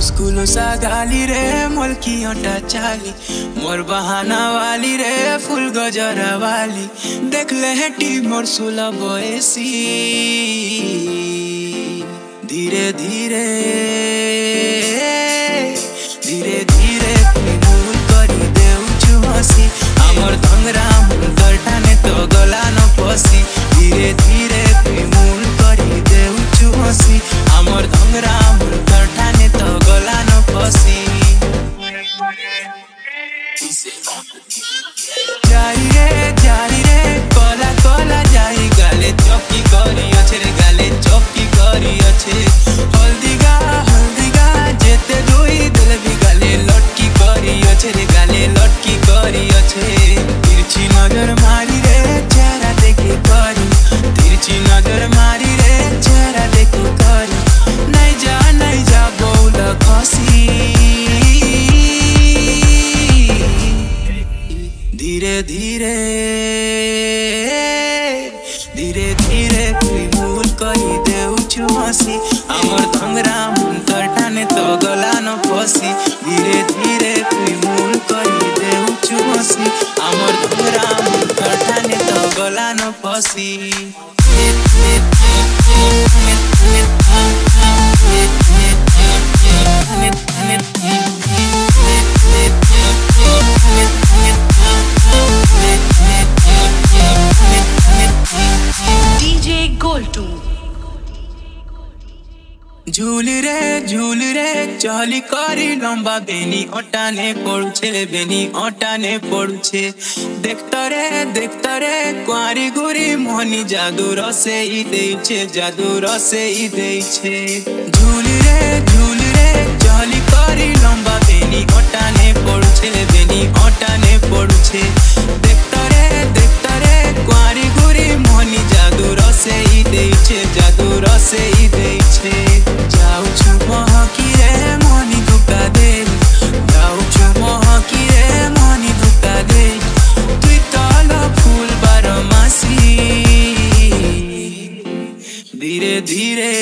स्कूलों सा गाली रे मोलकी ओटा चाली मोर बहाना वाली रे फुल गजरा वाली देख ले है टीम मोर सोला बयसी धीरे धीरे धीरे धीरे भूल करी देउछु हसी आमर धंगरा मुंडर ठाने तो गला न पसी धीरे धीरे भूल करी देउछु हसी आमर धंगरा मुंडर ठाने तो गला न पसी जाई रे कला कला जाई गाले चौकी करी अच्छे रे गाले चौकी करी अच्छे हल्दी गा जेते दुई दिल भी गाले लटकी करी अच्छे रे गाले लटकी करी अच्छे तिरछी नजर मारी रे चेहरा देखे करी तिरछी नजर मारी रे चेहरा देखे करी नहीं जा बोल खसी धीरे धीरे धीरे धीरे भूल करी देउछु हसी आमर धंगरा मुंडर ठाने तो गला न पसी धीरे धीरे भूल करी देउछु हसी आमर धंगरा मुंडर ठाने तो गला न पसी DJ Goltu झूल रे चली करी लंबा बेनी अटाने पड़ुछे देखता रे कुआरी गुरी मोहनी जादू रसे ही देइछे झूल रे चली करी लंबा बेनी अटाने पड़ुछे देखता रे कुआरी गुरी मोहनी जादू रसे ही देइछे जाउछु महकी रे मनी धोका दे जाउछु महकी रे मनी धोका दे तुई तल फूल बारमासी धीरे धीरे